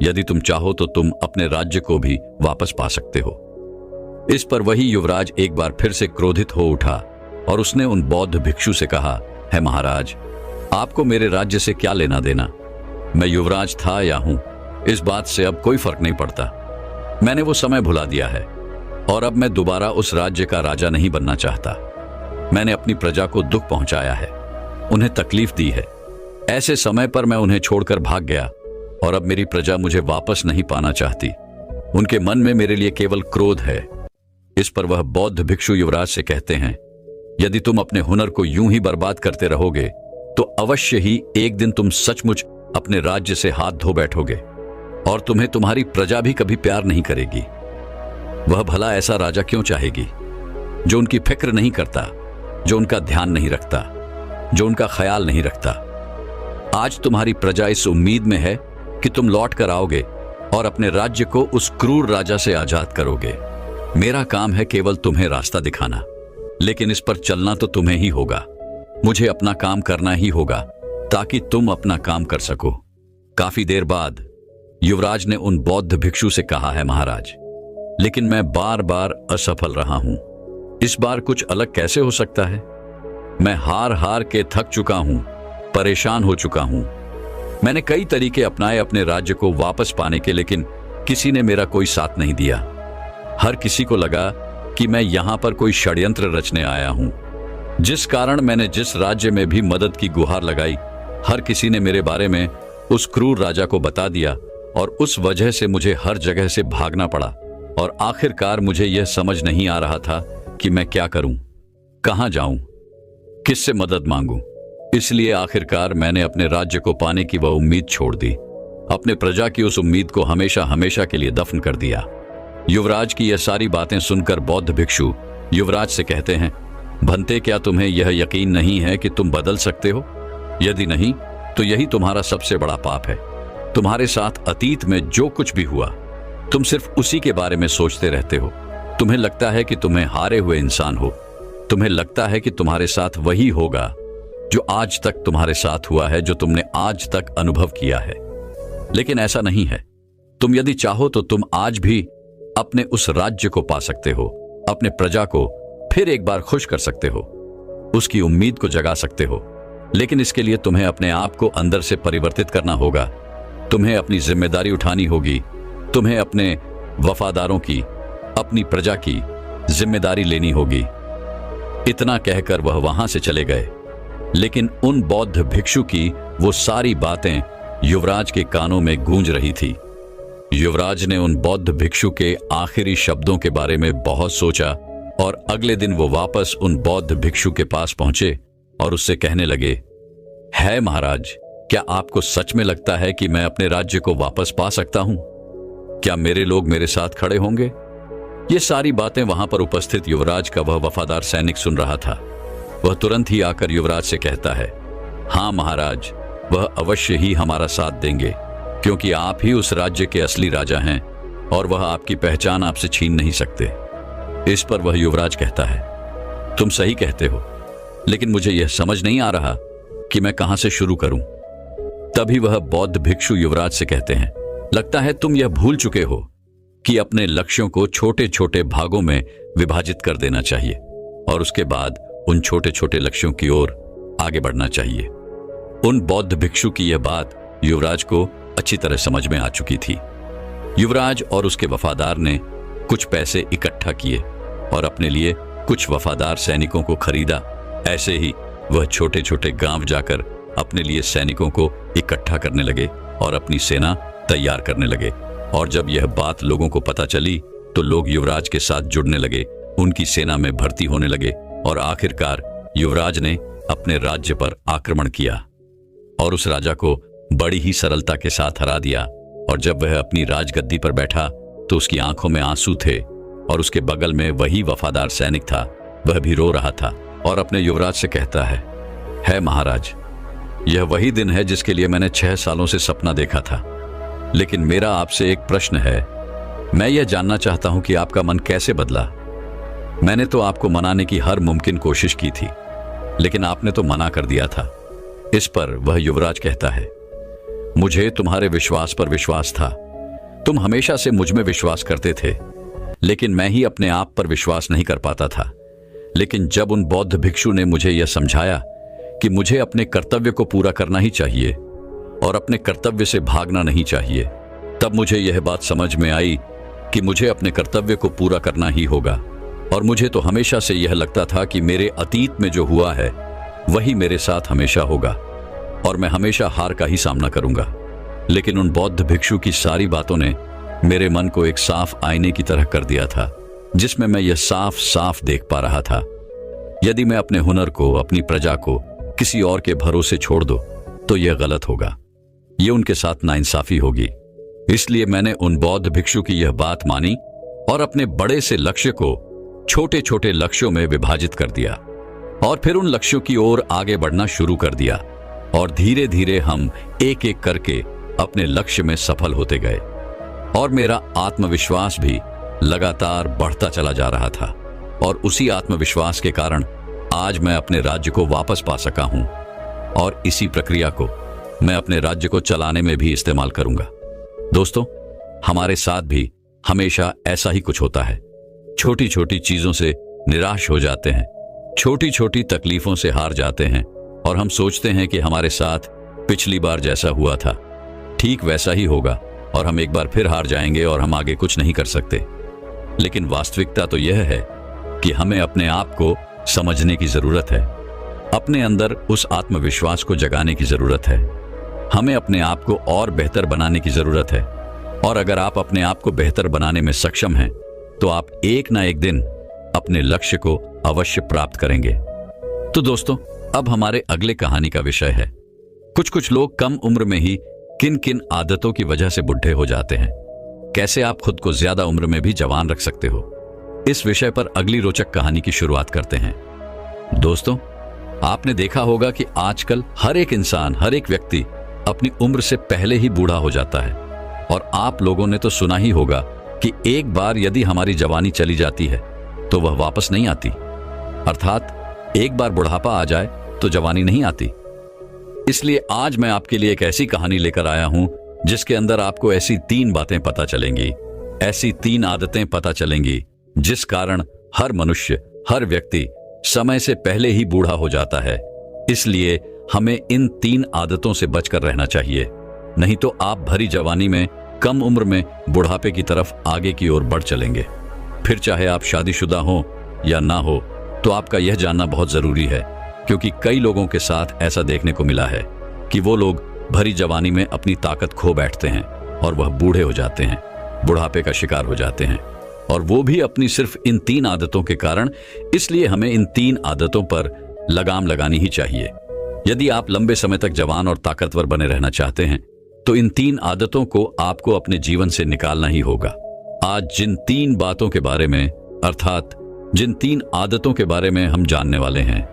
यदि तुम चाहो तो तुम अपने राज्य को भी वापस पा सकते हो। इस पर वही युवराज एक बार फिर से क्रोधित हो उठा और उसने उन बौद्ध भिक्षु से कहा, है महाराज, आपको मेरे राज्य से क्या लेना देना? मैं युवराज था या हूं, इस बात से अब कोई फर्क नहीं पड़ता। मैंने वो समय भुला दिया है और अब मैं दोबारा उस राज्य का राजा नहीं बनना चाहता। मैंने अपनी प्रजा को दुख पहुंचाया है, उन्हें तकलीफ दी है। ऐसे समय पर मैं उन्हें छोड़कर भाग गया और अब मेरी प्रजा मुझे वापस नहीं पाना चाहती। उनके मन में मेरे लिए केवल क्रोध है। इस पर वह बौद्ध भिक्षु युवराज से कहते हैं, यदि तुम अपने हुनर को यूं ही बर्बाद करते रहोगे तो अवश्य ही एक दिन तुम सचमुच अपने राज्य से हाथ धो बैठोगे और तुम्हें तुम्हारी प्रजा भी कभी प्यार नहीं करेगी। वह भला ऐसा राजा क्यों चाहेगी जो उनकी फिक्र नहीं करता, जो उनका ध्यान नहीं रखता, जो उनका ख्याल नहीं रखता। आज तुम्हारी प्रजा इस उम्मीद में है कि तुम लौट कर आओगे और अपने राज्य को उस क्रूर राजा से आजाद करोगे। मेरा काम है केवल तुम्हें रास्ता दिखाना, लेकिन इस पर चलना तो तुम्हें ही होगा। मुझे अपना काम करना ही होगा ताकि तुम अपना काम कर सको। काफी देर बाद युवराज ने उन बौद्ध भिक्षु से कहा, है महाराज, लेकिन मैं बार बार असफल रहा हूं। इस बार कुछ अलग कैसे हो सकता है? मैं हार हार के थक चुका हूं, परेशान हो चुका हूं। मैंने कई तरीके अपनाए अपने राज्य को वापस पाने के, लेकिन किसी ने मेरा कोई साथ नहीं दिया। हर किसी को लगा कि मैं यहां पर कोई षड्यंत्र रचने आया हूं। जिस कारण मैंने जिस राज्य में भी मदद की गुहार लगाई, हर किसी ने मेरे बारे में उस क्रूर राजा को बता दिया और उस वजह से मुझे हर जगह से भागना पड़ा और आखिरकार मुझे यह समझ नहीं आ रहा था कि मैं क्या करूं, कहां जाऊं, किससे मदद मांगूं। इसलिए आखिरकार मैंने अपने राज्य को पाने की वह उम्मीद छोड़ दी। अपने प्रजा की उस उम्मीद को हमेशा हमेशा के लिए दफन कर दिया। युवराज की यह सारी बातें सुनकर बौद्ध भिक्षु युवराज से कहते हैं, भंते, क्या तुम्हें यह यकीन नहीं है कि तुम बदल सकते हो? यदि नहीं तो यही तुम्हारा सबसे बड़ा पाप है। तुम्हारे साथ अतीत में जो कुछ भी हुआ, तुम सिर्फ उसी के बारे में सोचते रहते हो। तुम्हें लगता है कि तुम्हें हारे हुए इंसान हो। तुम्हें लगता है कि तुम्हारे साथ वही होगा जो आज तक तुम्हारे साथ हुआ है, जो तुमने आज तक अनुभव किया है। लेकिन ऐसा नहीं है। तुम यदि चाहो तो तुम आज भी अपने उस राज्य को पा सकते हो, अपने प्रजा को फिर एक बार खुश कर सकते हो, उसकी उम्मीद को जगा सकते हो। लेकिन इसके लिए तुम्हें अपने आप को अंदर से परिवर्तित करना होगा। तुम्हें अपनी जिम्मेदारी उठानी होगी। तुम्हें अपने वफादारों की, अपनी प्रजा की जिम्मेदारी लेनी होगी। इतना कहकर वह वहां से चले गए। लेकिन उन बौद्ध भिक्षु की वो सारी बातें युवराज के कानों में गूंज रही थी। युवराज ने उन बौद्ध भिक्षु के आखिरी शब्दों के बारे में बहुत सोचा और अगले दिन वो वापस उन बौद्ध भिक्षु के पास पहुंचे और उससे कहने लगे, है महाराज, क्या आपको सच में लगता है कि मैं अपने राज्य को वापस पा सकता हूं? क्या मेरे लोग मेरे साथ खड़े होंगे? ये सारी बातें वहां पर उपस्थित युवराज का वह वफादार सैनिक सुन रहा था। वह तुरंत ही आकर युवराज से कहता है, हां महाराज, वह अवश्य ही हमारा साथ देंगे, क्योंकि आप ही उस राज्य के असली राजा हैं और वह आपकी पहचान आपसे छीन नहीं सकते। इस पर वह युवराज कहता है, तुम सही कहते हो, लेकिन मुझे यह समझ नहीं आ रहा कि मैं कहां से शुरू करूं। तभी वह बौद्ध भिक्षु युवराज से कहते हैं, लगता है तुम यह भूल चुके हो कि अपने लक्ष्यों को छोटे छोटे भागों में विभाजित कर देना चाहिए और उसके बाद उन छोटे छोटे लक्ष्यों की ओर आगे बढ़ना चाहिए। उन बौद्ध भिक्षु की यह बात युवराज को अच्छी तरह समझ में आ चुकी थी। युवराज और उसके वफादार ने कुछ पैसे इकट्ठा किए और अपने लिए कुछ वफादार सैनिकों को खरीदा। ऐसे ही वह छोटे छोटे गांव जाकर अपने लिए सैनिकों को इकट्ठा करने लगे और अपनी सेना तैयार करने लगे। और जब यह बात लोगों को पता चली तो लोग युवराज के साथ जुड़ने लगे, उनकी सेना में भर्ती होने लगे और आखिरकार युवराज ने अपने राज्य पर आक्रमण किया और उस राजा को बड़ी ही सरलता के साथ हरा दिया। और जब वह अपनी राजगद्दी पर बैठा तो उसकी आंखों में आंसू थे और उसके बगल में वही वफादार सैनिक था। वह भी रो रहा था और अपने युवराज से कहता है महाराज, यह वही दिन है जिसके लिए मैंने 6 सालों से सपना देखा था। लेकिन मेरा आपसे एक प्रश्न है। मैं यह जानना चाहता हूं कि आपका मन कैसे बदला। मैंने तो आपको मनाने की हर मुमकिन कोशिश की थी, लेकिन आपने तो मना कर दिया था। इस पर वह युवराज कहता है, मुझे तुम्हारे विश्वास पर विश्वास था। तुम हमेशा से मुझ में विश्वास करते थे, लेकिन मैं ही अपने आप पर विश्वास नहीं कर पाता था। लेकिन जब उन बौद्ध भिक्षु ने मुझे यह समझाया कि मुझे अपने कर्तव्य को पूरा करना ही चाहिए और अपने कर्तव्य से भागना नहीं चाहिए, तब मुझे यह बात समझ में आई कि मुझे अपने कर्तव्य को पूरा करना ही होगा। और मुझे तो हमेशा से यह लगता था कि मेरे अतीत में जो हुआ है वही मेरे साथ हमेशा होगा और मैं हमेशा हार का ही सामना करूंगा। लेकिन उन बौद्ध भिक्षु की सारी बातों ने मेरे मन को एक साफ आईने की तरह कर दिया था, जिसमें मैं यह साफ साफ देख पा रहा था, यदि मैं अपने हुनर को, अपनी प्रजा को किसी और के भरोसे छोड़ दूं तो यह गलत होगा। ये उनके साथ नाइंसाफी होगी। इसलिए मैंने उन बौद्ध भिक्षु की यह बात मानी और अपने बड़े से लक्ष्य को छोटे छोटे लक्ष्यों में विभाजित कर दिया और फिर उन लक्ष्यों की ओर आगे बढ़ना शुरू कर दिया। और धीरे धीरे हम एक एक करके अपने लक्ष्य में सफल होते गए और मेरा आत्मविश्वास भी लगातार बढ़ता चला जा रहा था। और उसी आत्मविश्वास के कारण आज मैं अपने राज्य को वापस पा सका हूं और इसी प्रक्रिया को मैं अपने राज्य को चलाने में भी इस्तेमाल करूंगा। दोस्तों, हमारे साथ भी हमेशा ऐसा ही कुछ होता है। छोटी छोटी चीजों से निराश हो जाते हैं, छोटी छोटी तकलीफों से हार जाते हैं और हम सोचते हैं कि हमारे साथ पिछली बार जैसा हुआ था ठीक वैसा ही होगा और हम एक बार फिर हार जाएंगे और हम आगे कुछ नहीं कर सकते। लेकिन वास्तविकता तो यह है कि हमें अपने आप को समझने की जरूरत है, अपने अंदर उस आत्मविश्वास को जगाने की जरूरत है। हमें अपने आप को और बेहतर बनाने की जरूरत है और अगर आप अपने आप को बेहतर बनाने में सक्षम हैं तो आप एक ना एक दिन अपने लक्ष्य को अवश्य प्राप्त करेंगे। तो दोस्तों, अब हमारे अगले कहानी का विषय है, कुछ लोग कम उम्र में ही किन किन आदतों की वजह से बुढ़े हो जाते हैं, कैसे आप खुद को ज्यादा उम्र में भी जवान रख सकते हो। इस विषय पर अगली रोचक कहानी की शुरुआत करते हैं। दोस्तों, आपने देखा होगा कि आजकल हर एक इंसान, हर एक व्यक्ति अपनी उम्र से पहले ही बूढ़ा हो जाता है। और आप लोगों ने तो सुना ही होगा कि एक बार यदि हमारी जवानी चली जाती है तो वह वापस नहीं आती। अर्थात एक बार बुढ़ापा आ जाए तो जवानी नहीं आती। इसलिए आज मैं आपके लिए एक ऐसी कहानी लेकर आया हूं जिसके अंदर आपको ऐसी 3 बातें पता चलेंगी, ऐसी 3 आदतें पता चलेंगी जिस कारण हर मनुष्य, हर व्यक्ति समय से पहले ही बूढ़ा हो जाता है। इसलिए हमें इन 3 आदतों से बचकर रहना चाहिए, नहीं तो आप भरी जवानी में कम उम्र में बुढ़ापे की तरफ आगे की ओर बढ़ चलेंगे। फिर चाहे आप शादीशुदा हो या ना हो, तो आपका यह जानना बहुत जरूरी है, क्योंकि कई लोगों के साथ ऐसा देखने को मिला है कि वो लोग भरी जवानी में अपनी ताकत खो बैठते हैं और वह बूढ़े हो जाते हैं, बुढ़ापे का शिकार हो जाते हैं, और वो भी अपनी सिर्फ इन 3 आदतों के कारण। इसलिए हमें इन 3 आदतों पर लगाम लगानी ही चाहिए। यदि आप लंबे समय तक जवान और ताकतवर बने रहना चाहते हैं तो इन 3 आदतों को आपको अपने जीवन से निकालना ही होगा। आज जिन 3 बातों के बारे में, अर्थात जिन 3 आदतों के बारे में हम जानने वाले हैं,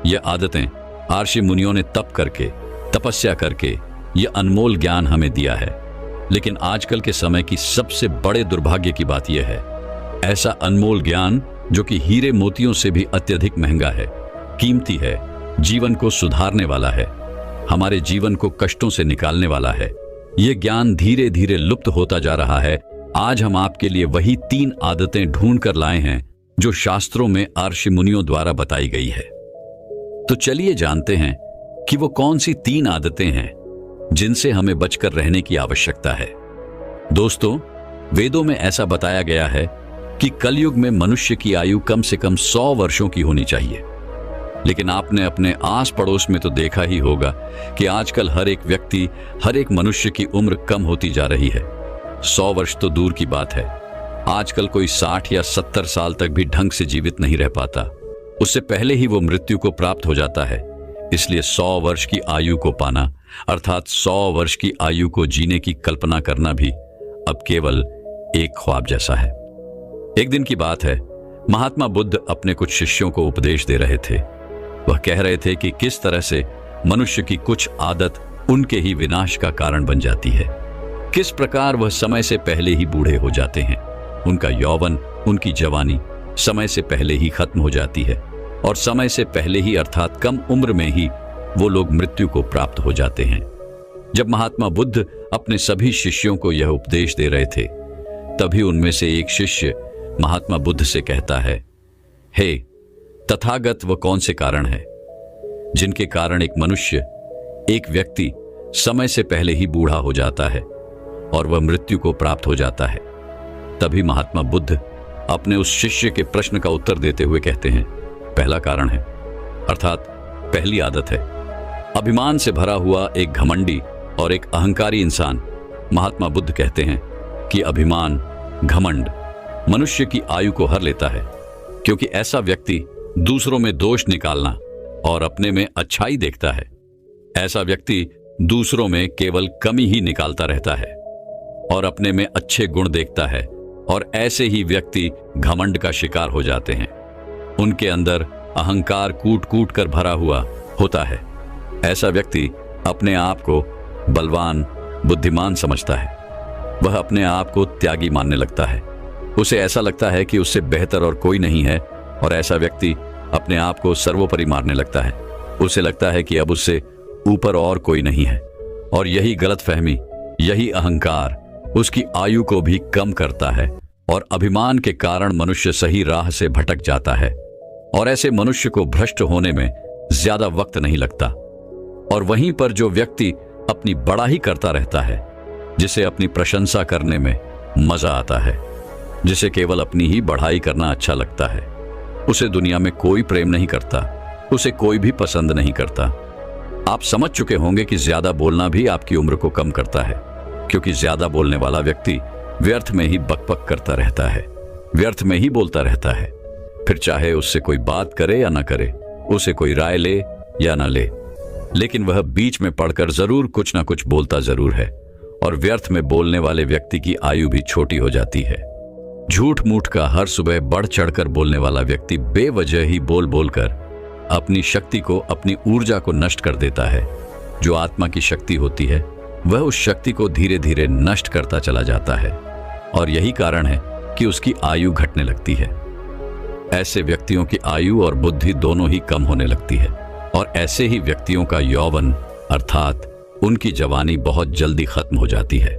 ये आदतें आर्षि मुनियों ने तप करके, तपस्या करके ये अनमोल ज्ञान हमें दिया है। लेकिन आजकल के समय की सबसे बड़े दुर्भाग्य की बात यह है, ऐसा अनमोल ज्ञान जो कि हीरे मोतियों से भी अत्यधिक महंगा है, कीमती है, जीवन को सुधारने वाला है, हमारे जीवन को कष्टों से निकालने वाला है, ये ज्ञान धीरे धीरे लुप्त होता जा रहा है। आज हम आपके लिए वही 3 आदतें ढूंढ कर लाए हैं जो शास्त्रों में आर्षि मुनियों द्वारा बताई गई है। तो चलिए जानते हैं कि वो कौन सी 3 आदतें हैं जिनसे हमें बचकर रहने की आवश्यकता है। दोस्तों, वेदों में ऐसा बताया गया है कि कलयुग में मनुष्य की आयु कम से कम 100 वर्षों की होनी चाहिए। लेकिन आपने अपने आस पड़ोस में तो देखा ही होगा कि आजकल हर एक व्यक्ति, हर एक मनुष्य की उम्र कम होती जा रही है। 100 वर्ष तो दूर की बात है, आजकल कोई 60 या 70 साल तक भी ढंग से जीवित नहीं रह पाता, उससे पहले ही वो मृत्यु को प्राप्त हो जाता है। इसलिए 100 वर्ष की आयु को पाना अर्थात 100 वर्ष की आयु को जीने की कल्पना करना भी अब केवल एक ख्वाब जैसा है। एक दिन की बात है, महात्मा बुद्ध अपने कुछ शिष्यों को उपदेश दे रहे थे। वह कह रहे थे कि किस तरह से मनुष्य की कुछ आदत उनके ही विनाश का कारण बन जाती है, किस प्रकार वह समय से पहले ही बूढ़े हो जाते हैं, उनका यौवन, उनकी जवानी समय से पहले ही खत्म हो जाती है और समय से पहले ही अर्थात कम उम्र में ही वो लोग मृत्यु को प्राप्त हो जाते हैं। जब महात्मा बुद्ध अपने सभी शिष्यों को यह उपदेश दे रहे थे, तभी उनमें से एक शिष्य महात्मा बुद्ध से कहता है, हे तथागत, वह कौन से कारण है जिनके कारण एक मनुष्य, एक व्यक्ति समय से पहले ही बूढ़ा हो जाता है और वह मृत्यु को प्राप्त हो जाता है? तभी महात्मा बुद्ध अपने उस शिष्य के प्रश्न का उत्तर देते हुए कहते हैं, पहला कारण है, अर्थात पहली आदत है, अभिमान से भरा हुआ एक घमंडी और एक अहंकारी इंसान। महात्मा बुद्ध कहते हैं कि अभिमान, घमंड मनुष्य की आयु को हर लेता है, क्योंकि ऐसा व्यक्ति दूसरों में दोष निकालना और अपने में अच्छाई देखता है। ऐसा व्यक्ति दूसरों में केवल कमी ही निकालता रहता है और अपने में अच्छे गुण देखता है, और ऐसे ही व्यक्ति घमंड का शिकार हो जाते हैं। उनके अंदर अहंकार कूट कूट कर भरा हुआ होता है। ऐसा व्यक्ति अपने आप को बलवान, बुद्धिमान समझता है। वह अपने आप को त्यागी मानने लगता है। उसे ऐसा लगता है कि उससे बेहतर और कोई नहीं है, और ऐसा व्यक्ति अपने आप को सर्वोपरि मानने लगता है। उसे लगता है कि अब उससे ऊपर और कोई नहीं है, और यही गलतफहमी, यही अहंकार उसकी आयु को भी कम करता है, और अभिमान के कारण मनुष्य सही राह से भटक जाता है। और ऐसे मनुष्य को भ्रष्ट होने में ज्यादा वक्त नहीं लगता। और वहीं पर जो व्यक्ति अपनी बड़ाई करता रहता है, जिसे अपनी प्रशंसा करने में मजा आता है, जिसे केवल अपनी ही बढ़ाई करना अच्छा लगता है, उसे दुनिया में कोई प्रेम नहीं करता, उसे कोई भी पसंद नहीं करता। आप समझ चुके होंगे कि ज्यादा बोलना भी आपकी उम्र को कम करता है, क्योंकि ज्यादा बोलने वाला व्यक्ति व्यर्थ में ही बकबक करता रहता है, व्यर्थ में ही बोलता रहता है। फिर चाहे उससे कोई बात करे या ना करे, उसे कोई राय ले या ना ले, लेकिन वह बीच में पड़कर जरूर कुछ ना कुछ बोलता जरूर है। और व्यर्थ में बोलने वाले व्यक्ति की आयु भी छोटी हो जाती है। झूठ मूठ का हर सुबह बढ़ चढ़कर बोलने वाला व्यक्ति बेवजह ही बोल बोलकर अपनी शक्ति को, अपनी ऊर्जा को नष्ट कर देता है। जो आत्मा की शक्ति होती है, वह उस शक्ति को धीरे धीरे नष्ट करता चला जाता है, और यही कारण है कि उसकी आयु घटने लगती है। ऐसे व्यक्तियों की आयु और बुद्धि दोनों ही कम होने लगती है, और ऐसे ही व्यक्तियों का यौवन अर्थात उनकी जवानी बहुत जल्दी खत्म हो जाती है।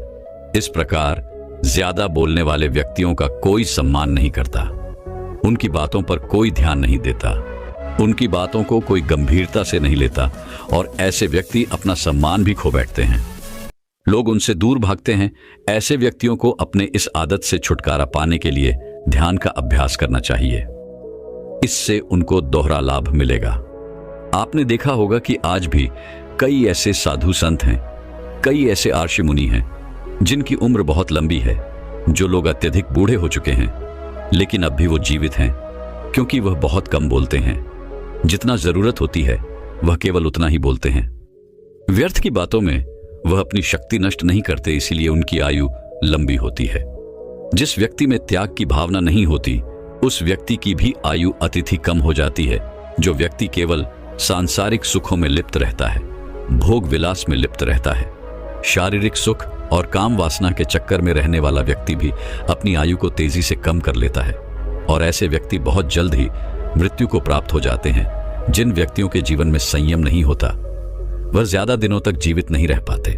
इस प्रकार ज्यादा बोलने वाले व्यक्तियों का कोई सम्मान नहीं करता, उनकी बातों पर कोई ध्यान नहीं देता, उनकी बातों को कोई गंभीरता से नहीं लेता, और ऐसे व्यक्ति अपना सम्मान भी खो बैठते हैं। लोग उनसे दूर भागते हैं। ऐसे व्यक्तियों को अपने इस आदत से छुटकारा पाने के लिए ध्यान का अभ्यास करना चाहिए। इससे उनको दोहरा लाभ मिलेगा। आपने देखा होगा कि आज भी कई ऐसे साधु संत हैं, कई ऐसे आर्षि मुनि हैं जिनकी उम्र बहुत लंबी है, जो लोग अत्यधिक बूढ़े हो चुके हैं, लेकिन अब भी वो जीवित हैं, क्योंकि वह बहुत कम बोलते हैं। जितना जरूरत होती है वह केवल उतना ही बोलते हैं। व्यर्थ की बातों में वह अपनी शक्ति नष्ट नहीं करते, इसीलिए उनकी आयु लंबी होती है। जिस व्यक्ति में त्याग की भावना नहीं होती, उस व्यक्ति की भी आयु अतिथि कम हो जाती है। जो व्यक्ति केवल सांसारिक सुखों में लिप्त रहता है, भोग विलास में लिप्त रहता है, शारीरिक सुख और काम वासना के चक्कर में रहने वाला व्यक्ति भी अपनी आयु को तेजी से कम कर लेता है, और ऐसे व्यक्ति बहुत जल्द ही मृत्यु को प्राप्त हो जाते हैं। जिन व्यक्तियों के जीवन में संयम नहीं होता, वह ज्यादा दिनों तक जीवित नहीं रह पाते,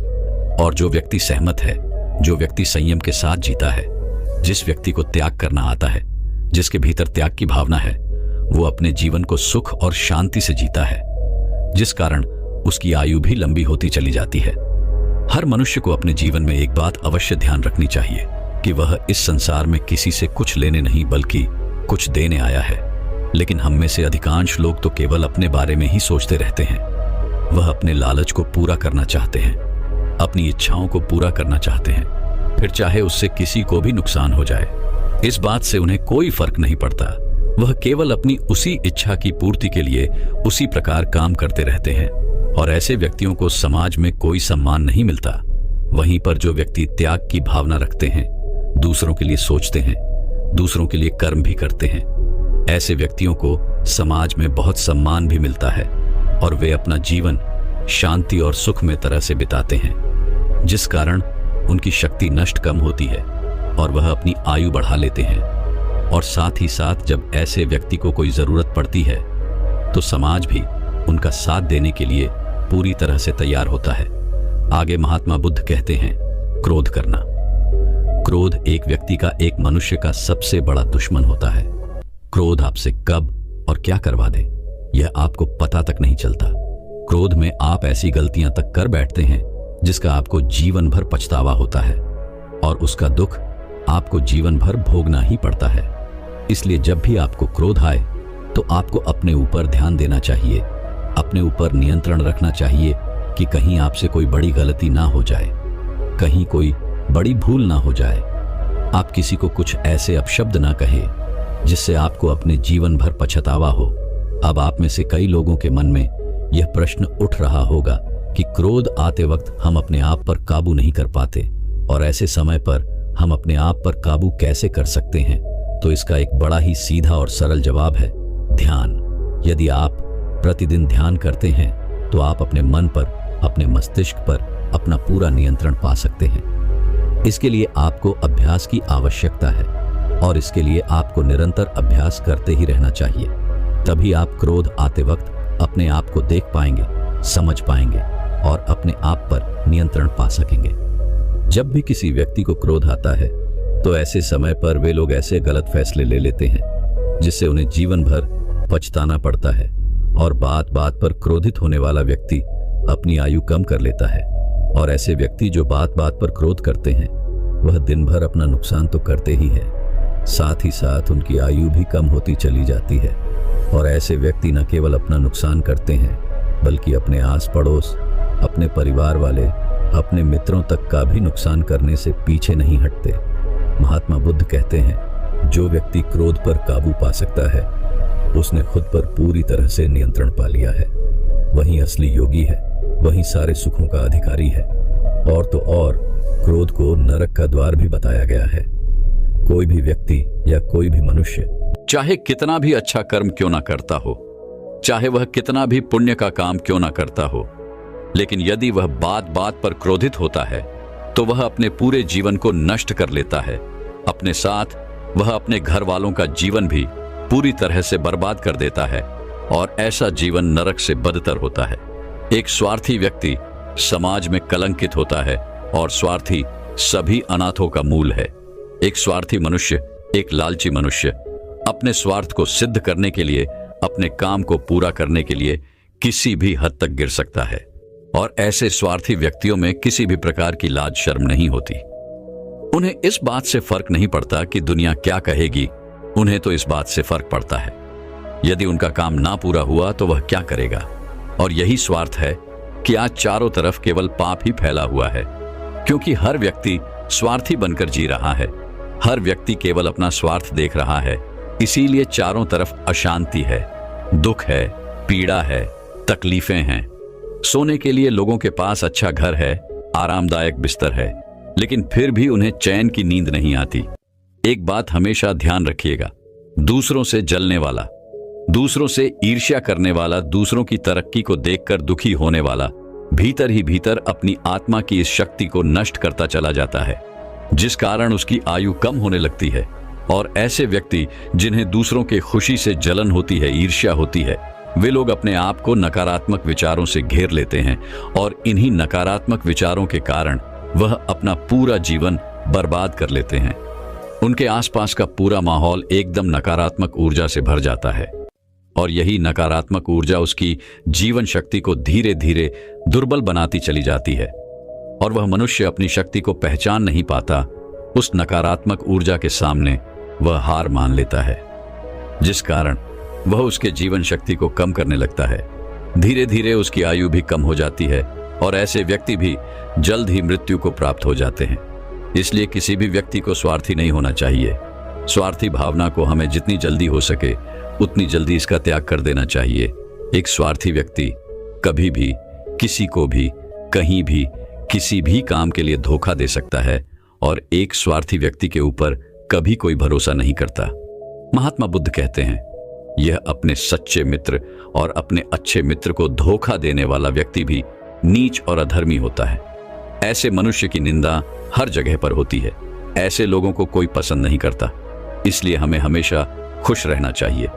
और जो व्यक्ति सहमत है, जो व्यक्ति संयम के साथ जीता है, जिस व्यक्ति को त्याग करना आता है, जिसके भीतर त्याग की भावना है, वो अपने जीवन को सुख और शांति से जीता है, जिस कारण उसकी आयु भी लंबी होती चली जाती है। हर मनुष्य को अपने जीवन में एक बात अवश्य ध्यान रखनी चाहिए कि वह इस संसार में किसी से कुछ लेने नहीं बल्कि कुछ देने आया है। लेकिन हम में से अधिकांश लोग तो केवल अपने बारे में ही सोचते रहते हैं। वह अपने लालच को पूरा करना चाहते हैं, अपनी इच्छाओं को पूरा करना चाहते हैं, फिर चाहे उससे किसी को भी नुकसान हो जाए, इस बात से उन्हें कोई फर्क नहीं पड़ता। वह केवल अपनी उसी इच्छा की पूर्ति के लिए उसी प्रकार काम करते रहते हैं। और ऐसे व्यक्तियों को समाज में कोई सम्मान नहीं मिलता। वहीं पर जो व्यक्ति त्याग की भावना रखते हैं, दूसरों के लिए सोचते हैं, दूसरों के लिए कर्म भी करते हैं, ऐसे व्यक्तियों को समाज में बहुत सम्मान भी मिलता है और वे अपना जीवन शांति और सुख में तरह से बिताते हैं, जिस कारण उनकी शक्ति नष्ट कम होती है और वह अपनी आयु बढ़ा लेते हैं। और साथ ही साथ जब ऐसे व्यक्ति को कोई जरूरत पड़ती है तो समाज भी उनका साथ देने के लिए पूरी तरह से तैयार होता है। आगे महात्मा बुद्ध कहते हैं, क्रोध करना। क्रोध एक व्यक्ति का, एक मनुष्य का सबसे बड़ा दुश्मन होता है। क्रोध आपसे कब और क्या करवा दे, यह आपको पता तक नहीं चलता। क्रोध में आप ऐसी गलतियां तक कर बैठते हैं जिसका आपको जीवन भर पछतावा होता है और उसका दुख आपको जीवन भर भोगना ही पड़ता है। इसलिए जब भी आपको क्रोध आए तो आपको अपने ऊपर ध्यान देना चाहिए, अपने ऊपर नियंत्रण रखना चाहिए कि कहीं आपसे कोई बड़ी गलती ना हो जाए, कहीं कोई बड़ी भूल ना हो जाए। आप किसी को कुछ ऐसे अपशब्द ना कहे जिससे आपको अपने जीवन भर पछतावा हो। अब आप में से कई लोगों के मन में यह प्रश्न उठ रहा होगा कि क्रोध आते वक्त हम अपने आप पर काबू नहीं कर पाते और ऐसे समय पर हम अपने आप पर काबू कैसे कर सकते हैं। तो इसका एक बड़ा ही सीधा और सरल जवाब है, ध्यान। यदि आप प्रतिदिन ध्यान करते हैं तो आप अपने मन पर, अपने मस्तिष्क पर अपना पूरा नियंत्रण पा सकते हैं। इसके लिए आपको अभ्यास की आवश्यकता है और इसके लिए आपको निरंतर अभ्यास करते ही रहना चाहिए। तभी आप क्रोध आते वक्त अपने आप को देख पाएंगे, समझ पाएंगे और अपने आप पर नियंत्रण पा सकेंगे। जब भी किसी व्यक्ति को क्रोध आता है तो ऐसे समय पर वे लोग ऐसे गलत फैसले ले लेते हैं जिससे उन्हें जीवन भर पछताना पड़ता है और बात बात पर क्रोधित होने वाला व्यक्ति अपनी आयु कम कर लेता है। और ऐसे व्यक्ति जो बात बात पर क्रोध करते हैं वह दिन भर अपना नुकसान तो करते ही है, साथ ही साथ उनकी आयु भी कम होती चली जाती है। और ऐसे व्यक्ति न केवल अपना नुकसान करते हैं बल्कि अपने आस पड़ोस, अपने परिवार वाले, अपने मित्रों तक का भी नुकसान करने से पीछे नहीं हटते। महात्मा बुद्ध कहते हैं, जो व्यक्ति क्रोध पर काबू पा सकता है उसने खुद पर पूरी तरह से नियंत्रण पा लिया है। वही असली योगी है, वही सारे सुखों का अधिकारी है। और तो और क्रोध को नरक का द्वार भी बताया गया है। कोई भी व्यक्ति या कोई भी मनुष्य चाहे कितना भी अच्छा कर्म क्यों ना करता हो, चाहे वह कितना भी पुण्य का काम क्यों ना करता हो, लेकिन यदि वह बात बात पर क्रोधित होता है तो वह अपने पूरे जीवन को नष्ट कर लेता है। अपने साथ वह अपने घर वालों का जीवन भी पूरी तरह से बर्बाद कर देता है और ऐसा जीवन नरक से बदतर होता है। एक स्वार्थी व्यक्ति समाज में कलंकित होता है और स्वार्थी सभी अनाथों का मूल है। एक स्वार्थी मनुष्य, एक लालची मनुष्य अपने स्वार्थ को सिद्ध करने के लिए, अपने काम को पूरा करने के लिए किसी भी हद तक गिर सकता है और ऐसे स्वार्थी व्यक्तियों में किसी भी प्रकार की लाज शर्म नहीं होती। उन्हें इस बात से फर्क नहीं पड़ता कि दुनिया क्या कहेगी, उन्हें तो इस बात से फर्क पड़ता है यदि उनका काम ना पूरा हुआ तो वह क्या करेगा। और यही स्वार्थ है कि आज चारों तरफ केवल पाप ही फैला हुआ है, क्योंकि हर व्यक्ति स्वार्थी बनकर जी रहा है। हर व्यक्ति केवल अपना स्वार्थ देख रहा है, इसीलिए चारों तरफ अशांति है, दुख है, पीड़ा है, तकलीफें हैं। सोने के लिए लोगों के पास अच्छा घर है, आरामदायक बिस्तर है, लेकिन फिर भी उन्हें चैन की नींद नहीं आती। एक बात हमेशा ध्यान रखिएगा, दूसरों से जलने वाला, दूसरों से ईर्ष्या करने वाला, दूसरों की तरक्की को देखकर दुखी होने वाला भीतर ही भीतर अपनी आत्मा की इस शक्ति को नष्ट करता चला जाता है, जिस कारण उसकी आयु कम होने लगती है। और ऐसे व्यक्ति जिन्हें दूसरों के खुशी से जलन होती है, ईर्ष्या होती है, वे लोग अपने आप को नकारात्मक विचारों से घेर लेते हैं और इन्हीं नकारात्मक विचारों के कारण वह अपना पूरा जीवन बर्बाद कर लेते हैं। उनके आसपास का पूरा माहौल एकदम नकारात्मक ऊर्जा से भर जाता है और यही नकारात्मक ऊर्जा उसकी जीवन शक्ति को धीरे धीरे दुर्बल बनाती चली जाती है और वह मनुष्य अपनी शक्ति को पहचान नहीं पाता। उस नकारात्मक ऊर्जा के सामने वह हार मान लेता है, जिस कारण वह उसके जीवन शक्ति को कम करने लगता है। धीरे धीरे उसकी आयु भी कम हो जाती है और ऐसे व्यक्ति भी जल्द ही मृत्यु को प्राप्त हो जाते हैं। इसलिए किसी भी व्यक्ति को स्वार्थी नहीं होना चाहिए। स्वार्थी भावना को हमें जितनी जल्दी हो सके उतनी जल्दी इसका त्याग कर देना चाहिए। एक स्वार्थी व्यक्ति कभी भी किसी को भी कहीं भी किसी भी काम के लिए धोखा दे सकता है और एक स्वार्थी व्यक्ति के ऊपर कभी कोई भरोसा नहीं करता। महात्मा बुद्ध कहते हैं, यह अपने सच्चे मित्र और अपने अच्छे मित्र को धोखा देने वाला व्यक्ति भी नीच और अधर्मी होता है। ऐसे मनुष्य की निंदा हर जगह पर होती है। ऐसे लोगों को कोई पसंद नहीं करता। इसलिए हमें हमेशा खुश रहना चाहिए,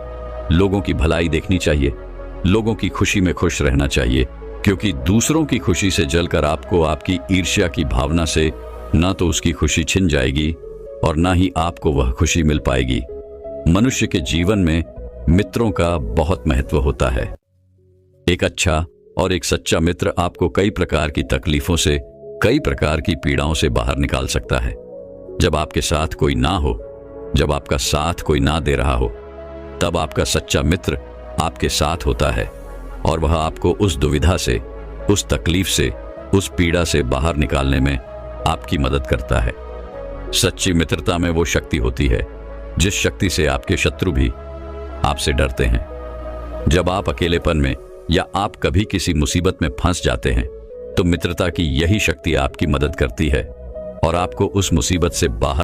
लोगों की भलाई देखनी चाहिए, लोगों की खुशी में खुश रहना चाहिए, क्योंकि दूसरों की खुशी से जलकर आपको आपकी ईर्ष्या की भावना से ना तो उसकी खुशी छिन जाएगी और ना ही आपको वह खुशी मिल पाएगी। मनुष्य के जीवन में मित्रों का बहुत महत्व होता है। एक अच्छा और एक सच्चा मित्र आपको कई प्रकार की तकलीफों से, कई प्रकार की पीड़ाओं से बाहर निकाल सकता है। जब आपके साथ कोई ना हो, जब आपका साथ कोई ना दे रहा हो, तब आपका सच्चा मित्र आपके साथ होता है और वह आपको उस दुविधा से, उस तकलीफ से, उस पीड़ा से बाहर निकालने में आपकी मदद करता है। सच्ची मित्रता में वो शक्ति होती है जिस शक्ति से आपके शत्रु भी आपसे डरते हैं। जब आप अकेलेपन में या आप कभी किसी मुसीबत में फंस जाते हैं तो मित्रता की यही शक्ति आपकी मदद करती है और आपको उस मुसीबत से बाहर